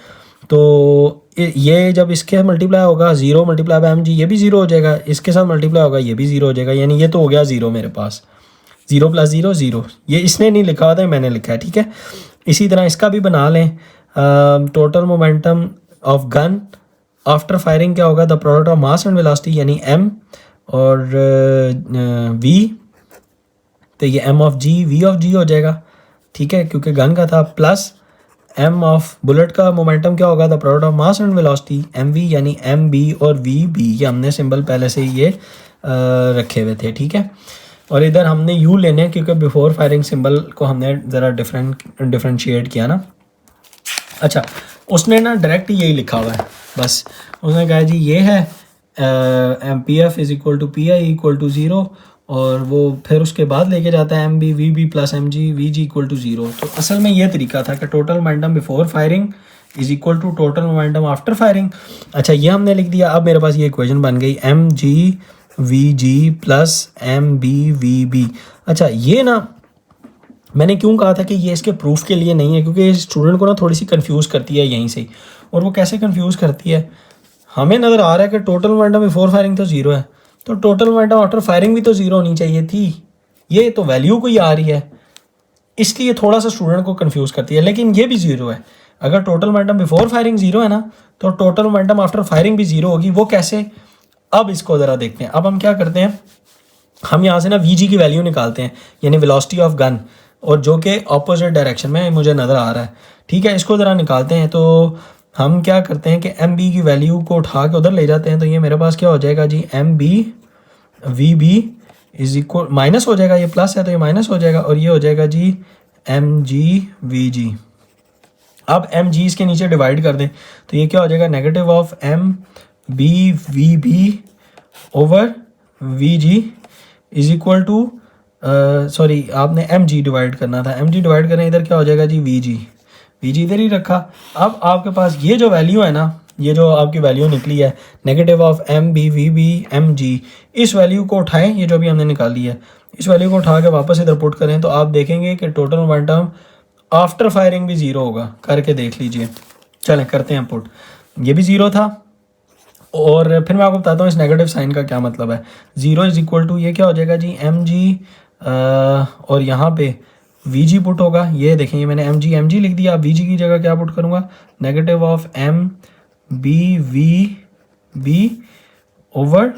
तो ये जब इसके मल्टीप्लाई होगा, zero multiply by M G, ये भी ज़ीरो हो जाएगा, इसके साथ मल्टीप्लाई होगा ये भी ज़ीरो हो जाएगा, यानी ये तो हो गया ज़ीरो मेरे पास, ज़ीरो प्लस ज़ीरो ज़ीरो। ये इसने नहीं लिखा हुआ था, मैंने लिखा है, ठीक है। इसी तरह इसका भी बना लें, total momentum of gun after firing क्या होगा, the product of mass and velocity, यानी एम और वी, तो ये M of G V of G हो जाएगा, ठीक है, क्योंकि गन का था, प्लस एम ऑफ बुलेट का मोमेंटम क्या होगा, the product of mass and velocity, M V, यानी एम बी और वी बी, ये हमने सिंबल पहले से ही ये रखे हुए थे, ठीक है। और इधर हमने यू लेने हैं क्योंकि बिफोर फायरिंग सिंबल को हमने ज़रा डिफरेंशिएट किया ना। अच्छा, उसने ना डायरेक्ट यही लिखा हुआ है, बस उसने कहा जी ये है M P F is equal to P I equal to zero, और वो फिर उसके बाद लेके जाता है M B V B plus M G V G equal to zero. तो असल में ये तरीका था कि total momentum before firing is equal to total momentum after firing. अच्छा, ये हमने लिख दिया। अब मेरे पास ये इक्वेशन बन गई M G V G plus M B V B. अच्छा, ये ना मैंने क्यों कहा था कि ये इसके प्रूफ के लिए नहीं है, क्योंकि स्टूडेंट को ना थोड़ी सी कंफ्यूज करती है यहीं से। और वो कैसे कंफ्यूज करती है, हमें नज़र आ रहा है कि टोटल मोमेंटम बिफोर फायरिंग तो ज़ीरो है, तो टोटल मोमेंटम आफ्टर फायरिंग भी तो ज़ीरो होनी चाहिए थी, ये तो वैल्यू कोई आ रही है, इसलिए थोड़ा सा स्टूडेंट को कंफ्यूज करती है। लेकिन ये भी ज़ीरो है, अगर total momentum before firing zero है ना, तो टोटल मोमेंटम आफ्टर फायरिंग भी ज़ीरो होगी। वो कैसे, अब इसको ज़रा देखते हैं। अब हम क्या करते हैं, हम यहाँ से ना वी जी की वैल्यू निकालते हैं, यानी वेलोसिटी ऑफ गन, और जो कि ऑपोजिट डायरेक्शन में मुझे नज़र आ रहा है, ठीक है, इसको ज़रा निकालते हैं। तो हम क्या करते हैं कि एम बी की वैल्यू को उठा के उधर ले जाते हैं, तो ये मेरे पास क्या हो जाएगा जी M B V B is equal, minus हो जाएगा, ये प्लस है तो ये माइनस हो जाएगा, और ये हो जाएगा जी एम जी वी जी, अब एम जी इसके नीचे डिवाइड कर दें तो ये क्या हो जाएगा, negative of M B V B over V G is equal to, sorry आपने एम जी डिवाइड करना था, एम जी डिवाइड करें इधर क्या हो जाएगा जी वी जी इधर ही रखा। अब आपके पास ये जो वैल्यू है ना, ये जो आपकी वैल्यू निकली है negative of M B V B M G, इस वैल्यू को उठाएं, ये जो भी हमने निकाली है इस वैल्यू को उठा के वापस इधर पुट करें तो आप देखेंगे कि टोटल मोमेंटम आफ्टर फायरिंग भी ज़ीरो होगा। करके देख लीजिए, चलें करते हैं पुट। ये भी ज़ीरो था और फिर मैं आपको बताता हूँ इस नेगेटिव साइन का क्या मतलब है। ज़ीरो इज इक्वल टू ये क्या हो जाएगा जी एम जी और यहाँ पे वी जी पुट होगा। ये देखें, ये मैंने एम जी लिख दिया। अब वी जी की जगह क्या पुट करूँगा, negative of M B V B over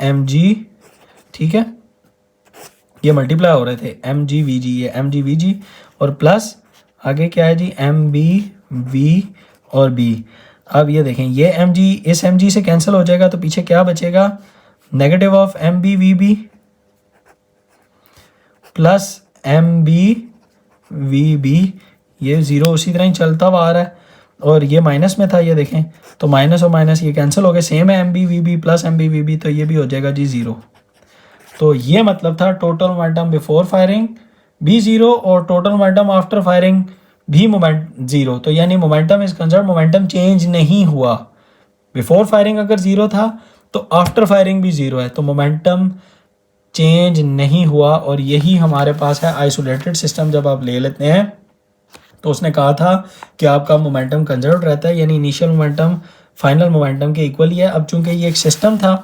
M G, ठीक है, ये मल्टीप्लाई हो रहे थे एम जी वी जी, ये एम जी वी जी और प्लस आगे क्या है जी एम बी वी और बी। अब ये देखें, ये एम जी इस एम जी से कैंसिल हो जाएगा तो पीछे क्या बचेगा, negative of M B V B plus M B V B, ये ज़ीरो उसी तरह ही चलता हुआ आ रहा है और ये माइनस में था, ये देखें तो माइनस और माइनस ये कैंसिल हो गए, सेम है M B V B plus M B V B, तो ये भी हो जाएगा जी ज़ीरो। तो ये मतलब था टोटल मोमेंटम बिफोर फायरिंग भी ज़ीरो और टोटल मोमेंटम आफ्टर फायरिंग भी मोमेंट ज़ीरो। तो यानी momentum is concern, momentum change नहीं हुआ। बिफोर फायरिंग अगर ज़ीरो था तो आफ्टर फायरिंग भी ज़ीरो है, तो मोमेंटम चेंज नहीं हुआ। और यही हमारे पास है आइसोलेटेड सिस्टम। जब आप ले लेते हैं तो उसने कहा था कि आपका मोमेंटम कंजर्व रहता है, यानी इनिशियल मोमेंटम फाइनल मोमेंटम के इक्वल ही है। अब चूंकि ये एक सिस्टम था,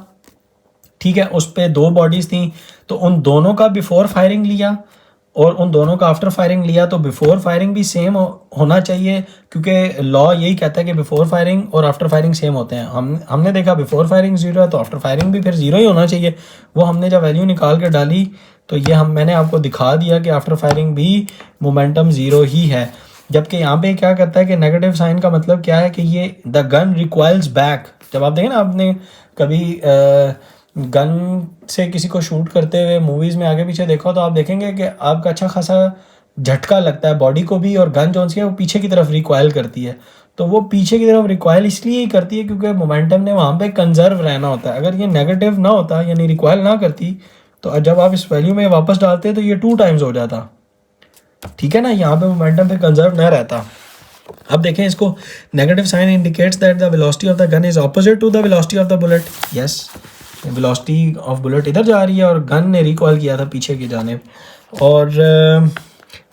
ठीक है, उस पर दो बॉडीज़ थी तो उन दोनों का बिफोर फायरिंग लिया और उन दोनों का आफ्टर फायरिंग लिया, तो बिफोर फायरिंग भी सेम होना चाहिए क्योंकि लॉ यही कहता है कि बिफोर फायरिंग और आफ्टर फायरिंग सेम होते हैं। हमने देखा बिफोर फायरिंग ज़ीरो है तो आफ्टर फायरिंग भी फिर ज़ीरो ही होना चाहिए। वो हमने जब वैल्यू निकाल के डाली तो ये मैंने आपको दिखा दिया कि आफ्टर फायरिंग भी मोमेंटम ज़ीरो ही है। जबकि यहाँ पे क्या करता है कि नेगेटिव साइन का मतलब क्या है कि ये द गन रिक्वायर्स बैक। जब आप देखें ना, आपने कभी गन से किसी को शूट करते हुए मूवीज़ में आगे पीछे देखो तो आप देखेंगे कि आपका अच्छा खासा झटका लगता है बॉडी को भी, और गन जो सी है वो पीछे की तरफ रिकॉयल करती है। तो वो पीछे की तरफ रिकॉयल इसलिए ही करती है क्योंकि मोमेंटम ने वहाँ पे कंजर्व रहना होता है। अगर ये नेगेटिव ना होता यानी रिकॉयल ना करती तो जब आप इस वैल्यू में वापस डालते तो ये 2 टाइम्स हो जाता, ठीक है ना, यहाँ पे मोमेंटम पे कंजर्व ना रहता। अब देखें इसको, negative sign indicates that the velocity of the gun is opposite to the velocity of the bullet. Yes, velocity of bullet इधर जा रही है और गन ने रिकॉयल किया था पीछे की जानिब, और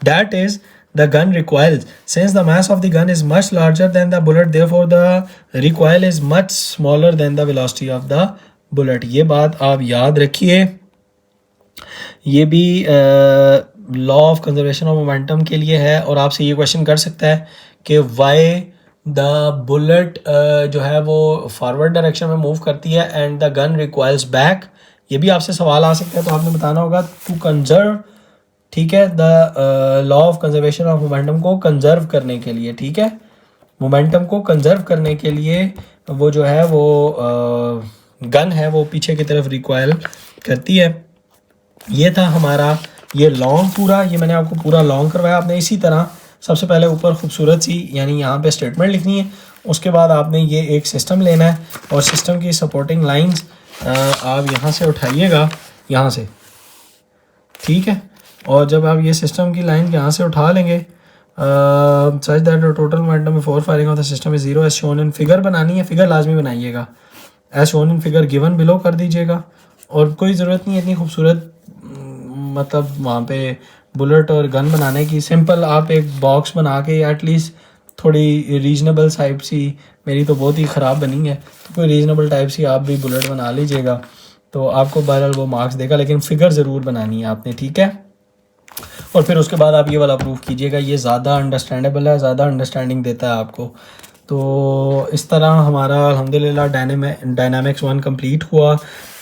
that is the gun recoils since the mass of the gun is much larger than the bullet, therefore the recoil is much smaller than the velocity of the bullet. ये बात आप याद रखिए। ये भी law of conservation of momentum के लिए है और आपसे ये क्वेश्चन कर सकता है कि वाई द बुलेट जो है वो फॉरवर्ड डायरेक्शन में मूव करती है and the gun requires back. ये भी आपसे सवाल आ सकता है, तो आपने बताना होगा टू कंजर्व, ठीक है, the law of conservation of momentum को कंजर्व करने के लिए, ठीक है, मोमेंटम को कंजर्व करने के लिए वो जो है वो गन है वो पीछे की तरफ रिक्वायल करती है। ये था हमारा ये लॉन्ग पूरा, ये मैंने आपको पूरा लॉन्ग करवाया। आपने इसी तरह सबसे पहले ऊपर खूबसूरत सी यानी यहाँ पे स्टेटमेंट लिखनी है, उसके बाद आपने ये एक सिस्टम लेना है और सिस्टम की सपोर्टिंग लाइंस आप यहाँ से उठाइएगा, यहाँ से, ठीक है। और जब आप ये सिस्टम की लाइन यहाँ से उठा लेंगे such that total momentum before firing of the system is zero as shown in figure बनानी है, फिगर लाजमी बनाइएगा, as shown in figure given below कर दीजिएगा। और कोई ज़रूरत नहीं है इतनी खूबसूरत मतलब वहाँ पे बुलेट और गन बनाने की, सिंपल आप एक बॉक्स बना के एटलीस्ट थोड़ी रीजनेबल टाइप सी, मेरी तो बहुत ही ख़राब बनी है, तो कोई रीजनेबल टाइप सी आप भी बुलेट बना लीजिएगा तो आपको बहरहाल वो मार्क्स देगा, लेकिन फ़िगर ज़रूर बनानी है आपने, ठीक है। और फिर उसके बाद आप ये वाला प्रूफ कीजिएगा, ये ज़्यादा अंडरस्टैंडेबल है, ज़्यादा अंडरस्टैंडिंग देता है आपको। तो इस तरह हमारा अल्हम्दुलिल्लाह डायनामिक्स 1 कंप्लीट हुआ।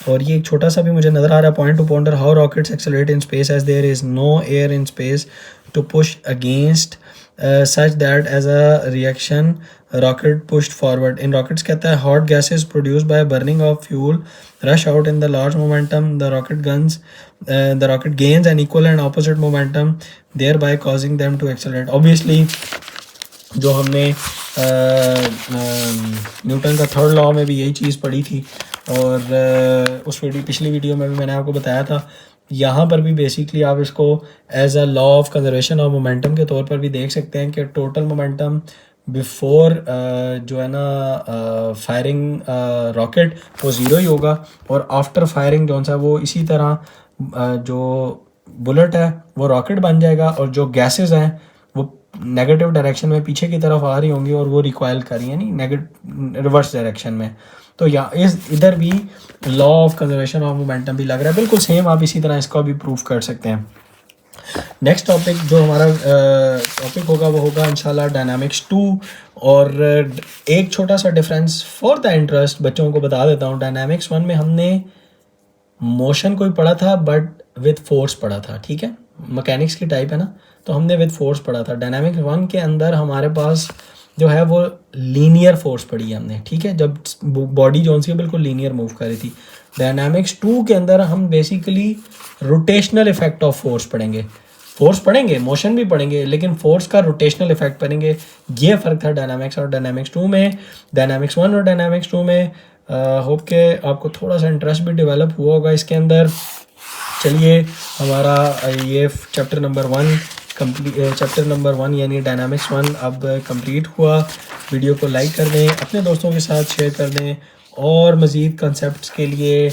और ये एक छोटा सा भी मुझे नज़र आ रहा है, point to ponder how rockets accelerate in space as there is no air in space to push against such that as a reaction rocket pushed forward. In rockets कहता है hot gases produced by burning of fuel rush out in the large momentum. The rocket gains an equal and opposite momentum, thereby causing them to accelerate. Obviously जो हमने Newton का third law में भी यही चीज़ पढ़ी थी, और उस पिछली वीडियो में भी मैंने आपको बताया था। यहाँ पर भी बेसिकली आप इसको as a law of conservation of momentum के तौर पर भी देख सकते हैं कि टोटल मोमेंटम बिफोर जो है ना फायरिंग रॉकेट वो ज़ीरो ही होगा, और आफ्टर फायरिंग जो सा वो इसी तरह जो बुलेट है वो रॉकेट बन जाएगा, और जो गैसेस हैं वो नेगेटिव डायरेक्शन में पीछे की तरफ आ रही होंगी और वो रिकॉयल कर रही है नहीं नेगेटिव रिवर्स डायरेक्शन में। तो यहाँ इधर भी law of conservation of momentum भी लग रहा है बिल्कुल सेम। आप इसी तरह इसको भी प्रूव कर सकते हैं। नेक्स्ट टॉपिक जो हमारा टॉपिक होगा वो होगा इंशाल्लाह डायनामिक्स 2। और एक छोटा सा डिफरेंस फॉर द इंटरेस्ट बच्चों को बता देता हूँ। डायनामिक्स 1 में हमने मोशन कोई पढ़ा था बट विद फोर्स पढ़ा था, ठीक है, मैकेनिक्स की टाइप है ना, तो हमने विद फोर्स पढ़ा था। डायनामिक्स 1 के अंदर हमारे पास जो है वो लीनियर फोर्स पढ़ी है हमने, ठीक है, जब बॉडी जो सी बिल्कुल लीनियर मूव कर रही थी। डायनामिक्स 2 के अंदर हम basically rotational effect of force पढ़ेंगे। फोर्स पढ़ेंगे, मोशन भी पढ़ेंगे, लेकिन फोर्स का रोटेशनल इफेक्ट पढ़ेंगे। ये फ़र्क था डायनामिक्स और डायनामिक्स 2 में। डायनामिक्स 1 और डायनामिक्स 2 में होप के आपको थोड़ा सा इंटरेस्ट भी डेवलप हुआ होगा इसके अंदर। चलिए हमारा ये चैप्टर नंबर 1 यानी डायनामिक्स 1 अब कंप्लीट हुआ। वीडियो को लाइक कर दें, अपने दोस्तों के साथ शेयर कर दें, और मज़ीद कंसेप्ट्स के लिए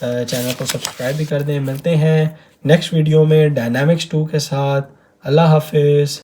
चैनल को सब्सक्राइब भी कर दें। मिलते हैं नेक्स्ट वीडियो में डायनामिक्स 2 के साथ। अल्लाह हाफिज़।